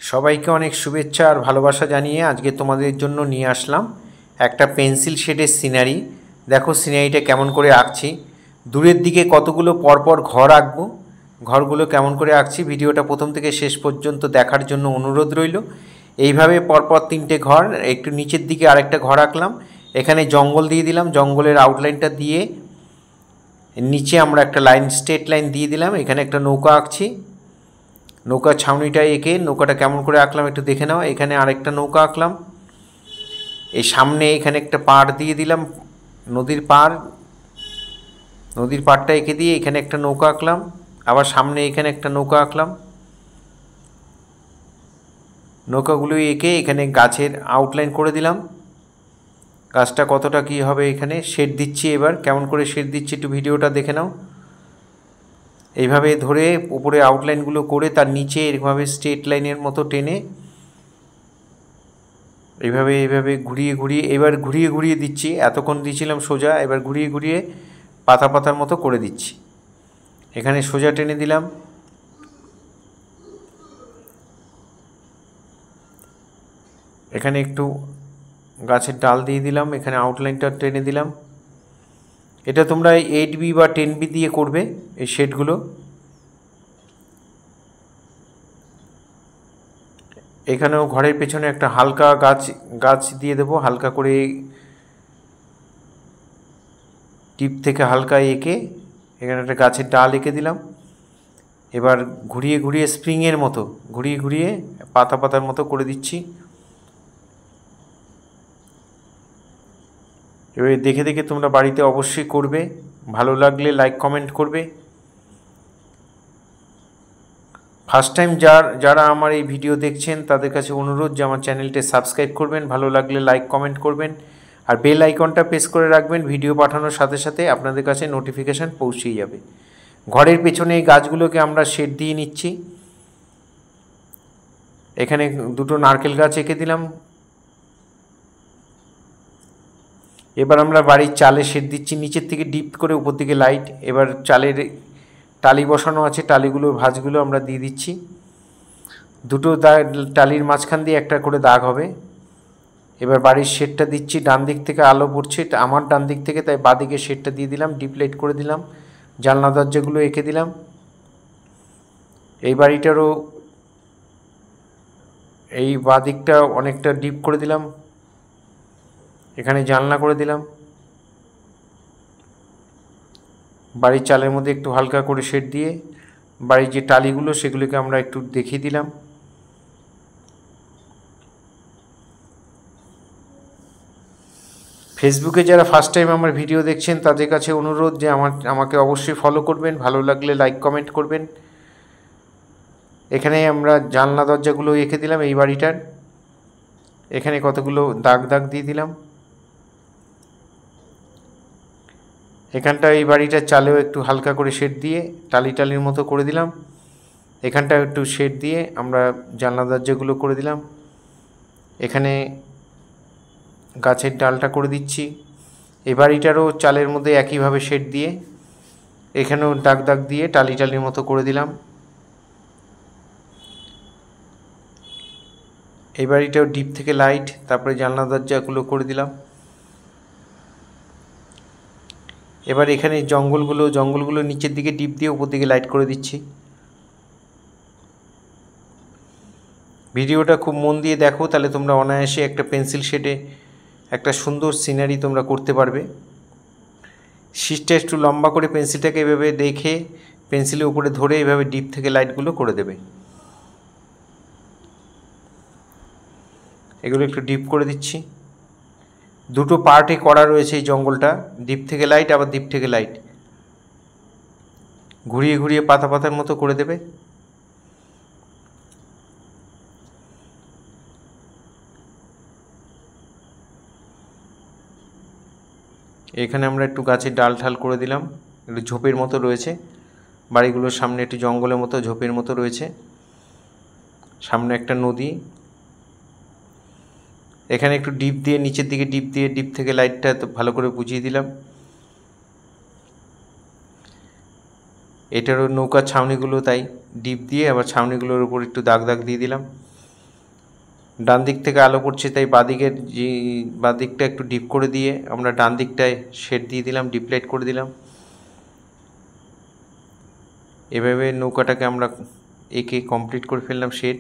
সবাইকে অনেক শুভেচ্ছা আর ভালোবাসা জানিয়ে আজকে তোমাদের জন্য নিয়ে আসলাম একটা পেন্সিল শেডের সিনারি। দেখো সিনারিটা কেমন করে আঁকছি। দূরের দিকে কতগুলো পরপর ঘর আঁকবো, ঘরগুলো কেমন করে আঁকছি ভিডিওটা প্রথম থেকে শেষ পর্যন্ত দেখার জন্য অনুরোধ রইল। এইভাবে পরপর তিনটে ঘর, একটু নিচের দিকে আরেকটা ঘর আঁকলাম। এখানে জঙ্গল দিয়ে দিলাম, জঙ্গলের আউটলাইনটা দিয়ে নিচে আমরা একটা লাইন, স্ট্রেট লাইন দিয়ে দিলাম। এখানে একটা নৌকা আঁকছি, নৌকার ছাউনিটা এঁকে নৌকাটা কেমন করে আঁকলাম একটু দেখে নাও। এখানে আরেকটা নৌকা আঁকলাম, এই সামনে এখানে একটা পাড় দিয়ে দিলাম, নদীর পাড়, নদীর পাড়টা এঁকে দিয়ে এখানে একটা নৌকা আঁকলাম। আবার সামনে এখানে একটা নৌকা আঁকলাম। নৌকাগুলো এঁকে এখানে গাছের আউটলাইন করে দিলাম। গাছটা কতটা কী হবে এখানে শেড দিচ্ছি। এবার কেমন করে শেড দিচ্ছি একটু ভিডিওটা দেখে নাও। এইভাবে ধরে উপরে আউটলাইনগুলো করে তার নিচে এরকমভাবে স্ট্রেট লাইনের মতো টেনে এইভাবে এইভাবে ঘুরিয়ে ঘুরিয়ে, এবার ঘুরিয়ে ঘুরিয়ে দিচ্ছি। এতক্ষণ দিয়েছিলাম সোজা, এবার ঘুরিয়ে ঘুরিয়ে পাতা পাতার মতো করে দিচ্ছি। এখানে সোজা টেনে দিলাম, এখানে একটু গাছের ডাল দিয়ে দিলাম, এখানে আউটলাইনটা টেনে দিলাম। এটা তোমরা 8B বা 10B দিয়ে করবে এই শেডগুলো। এখানেও ঘরের পেছনে একটা হালকা গাছ দিয়ে দেবো, হালকা করে টিপ থেকে হালকা এঁকে এখানে একটা গাছের ডাল এঁকে দিলাম। এবার ঘুরিয়ে ঘুরিয়ে স্প্রিংয়ের মতো ঘুরিয়ে ঘুরিয়ে পাতা পাতার মতো করে দিচ্ছি। এবার দেখে দেখে তোমরা বাড়িতে অবশ্যই করবে, ভালো লাগলে লাইক কমেন্ট করবে। ফার্স্ট টাইম যারা আমার এই ভিডিও দেখছেন তাদের কাছে অনুরোধ যে আমার চ্যানেলটি সাবস্ক্রাইব করবেন, ভালো লাগলে লাইক কমেন্ট করবেন, আর বেল আইকনটা প্রেস করে রাখবেন। ভিডিও পাঠানোর সাথে সাথে আপনাদের কাছে নোটিফিকেশান পৌঁছেই যাবে। ঘরের পেছনে এই গাছগুলোকে আমরা শেড দিয়ে নিচ্ছি। এখানে দুটো নারকেল গাছ এঁকে দিলাম। এবার আমরা বাড়ির চালে শেড দিচ্ছি, নিচের থেকে ডিপ করে উপর দিকে লাইট। এবার চালের টালি বসানো আছে, টালিগুলোর ভাঁজগুলো আমরা দিয়ে দিচ্ছি। দুটো টালির মাঝখান দিয়ে একটা করে দাগ হবে। এবার বাড়ির শেডটা দিচ্ছি, ডান দিক থেকে আলো পড়ছে আমার ডান দিক থেকে, তাই বাঁদিকে শেডটা দিয়ে দিলাম, ডিপ লাইট করে দিলাম। জানলা দরজাগুলো এঁকে দিলাম। এই বাড়িটারও এই বাঁদিকটা অনেকটা ডিপ করে দিলাম, এখানে জানলা করে দিলাম। বাড়ির চালের মধ্যে একটু হালকা করে শেড দিয়ে বাড়ির যে টালিগুলো সেগুলোকে আমরা একটু দেখিয়ে দিলাম। ফেসবুকে যারা ফার্স্ট টাইম আমার ভিডিও দেখছেন তাদের কাছে অনুরোধ যে আমাকে অবশ্যই ফলো করবেন, ভালো লাগলে লাইক কমেন্ট করবেন। এখানে আমরা জানলা দরজাগুলো এঁকে দিলাম এই বাড়িটার। এখানে কতগুলো দাগ দিয়ে দিলাম। এখানটা এই বাড়িটার চালেও একটু হালকা করে শেড দিয়ে টালির মতো করে দিলাম। এখানটা একটু শেড দিয়ে আমরা জানলা দরজাগুলো করে দিলাম। এখানে গাছের ডালটা করে দিচ্ছি। এই বাড়িটারও চালের মধ্যে একইভাবে শেড দিয়ে এখানেও দাগ দিয়ে টালির মতো করে দিলাম। এই বাড়িটাও ডিপ থেকে লাইট, তারপরে জানলা দরজাগুলো করে দিলাম। এবার এখানে জঙ্গলগুলো নিচের দিকে ডিপ দিয়ে উপর দিকে লাইট করে দিচ্ছি। ভিডিওটা খুব মন দিয়ে দেখো, তাহলে তোমরা অনায়াসে একটা পেন্সিল শেডে একটা সুন্দর সিনারি তোমরা করতে পারবে। শীটটা একটু লম্বা করে পেন্সিলটাকে এভাবে দেখে পেন্সিলের উপরে ধরে এভাবে ডিপ থেকে লাইটগুলো করে দেবে। এগুলো একটু ডিপ করে দিচ্ছি। দুটো পার্টে করা রয়েছে এই জঙ্গলটা, ডিপ থেকে লাইট আবার ডিপ থেকে লাইট ঘুরিয়ে ঘুরিয়ে পাতা পাতার মতো করে দেবে। এখানে আমরা একটু গাছের ডাল ঠাল করে দিলাম, একটু ঝোপের মতো রয়েছে। বাড়িগুলোর সামনে একটু জঙ্গলের মতো ঝোপের মতো রয়েছে, সামনে একটা নদী। এখানে একটু ডিপ দিয়ে নিচের দিকে ডিপ থেকে লাইটটা ভালো করে বুঝিয়ে দিলাম। এটারও নৌকার ছাউনিগুলো তাই ডিপ দিয়ে আবার ছাউনিগুলোর উপর একটু দাগ দিয়ে দিলাম। ডান দিক থেকে আলো পড়ছে, তাই বাঁদিকের যে বাঁদিকটা একটু ডিপ করে দিয়ে আমরা ডান দিকটায় শেড দিয়ে দিলাম, ডিপ লাইট করে দিলাম। এভাবে নৌকাটাকে আমরা এঁকে কমপ্লিট করে ফেললাম শেড।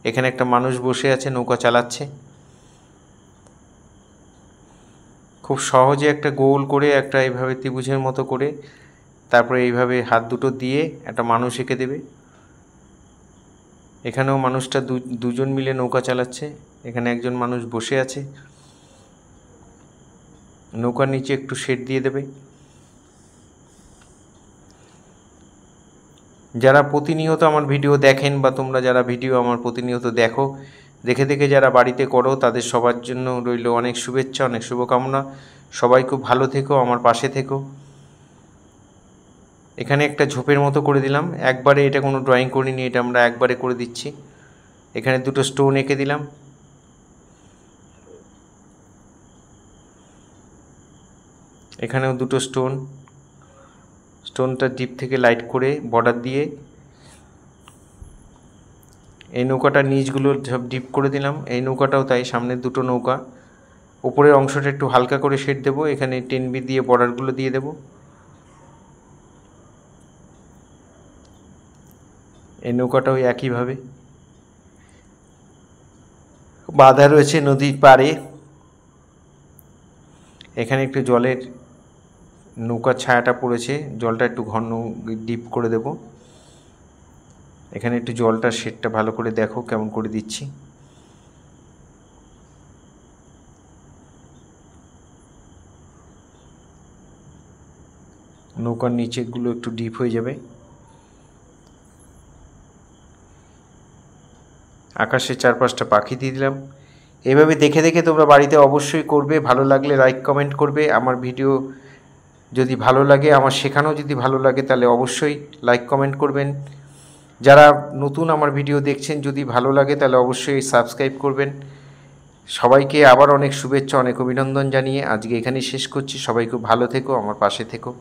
এখানে একটা মানুষ বসে আছে, নৌকা চালাচ্ছে। খুব সহজে একটা গোল করে একটা এইভাবে ত্রিভুজের মতো করে তারপরে এইভাবে হাত দুটো দিয়ে একটা মানুষ এঁকে দেবে। এখানেও মানুষটা দুজন মিলে নৌকা চালাচ্ছে। এখানে একজন মানুষ বসে আছে, নৌকার নিচে একটু শেড দিয়ে দেবে। যারা প্রতিনিয়ত আমার ভিডিও দেখেন বা তোমরা যারা ভিডিও আমার প্রতিনিয়ত দেখে যারা বাড়িতে করো, তাদের সবার জন্য রইল অনেক শুভেচ্ছা, অনেক শুভকামনা। সবাই খুব ভালো থেকো, আমার পাশে থেকো। এখানে একটা ঝোপের মতো করে দিলাম, একবারে এটা কোনো ড্রয়িং করিনি, এটা আমরা একবারে করে দিচ্ছি। এখানে দুটো স্টোন এঁকে দিলাম। এখানেও দুটো স্টোনটা ডিপ থেকে লাইট করে বর্ডার দিয়ে এই নৌকাটার নিচগুলো সব ডিপ করে দিলাম। এই নৌকাটাও তাই, সামনের দুটো নৌকা। উপরের অংশটা একটু হালকা করে শেড দেবো, এখানে 10B দিয়ে বর্ডারগুলো দিয়ে দেবো। এই নৌকাটাও একইভাবে বাঁধা রয়েছে নদীর পাড়ে। এখানে একটু জলের নৌকার ছায়াটা পড়েছে, জলটা একটু ঘন ডিপ করে দেব। এখানে একটু জলটার শেডটা ভালো করে দেখো কেমন করে দিচ্ছি। নৌকার নিচেগুলো একটু ডিপ হয়ে যাবে। আকাশের 4-5টা পাখি দিয়ে দিলাম। এভাবে দেখে তোমরা বাড়িতে অবশ্যই করবে। ভালো লাগলে লাইক কমেন্ট করবে। আমার ভিডিও যদি ভালো লাগে, আমার শেখানো যদি ভালো লাগে, তাহলে অবশ্যই লাইক কমেন্ট করবেন। যারা নতুন আমার ভিডিও দেখছেন, যদি ভালো লাগে তাহলে অবশ্যই সাবস্ক্রাইব করবেন। সবাইকে আবার অনেক শুভেচ্ছা, অনেক অভিনন্দন জানিয়ে আজকে এখানেই শেষ করছি। সবাই খুব ভালো থেকো, আমার পাশে থেকো।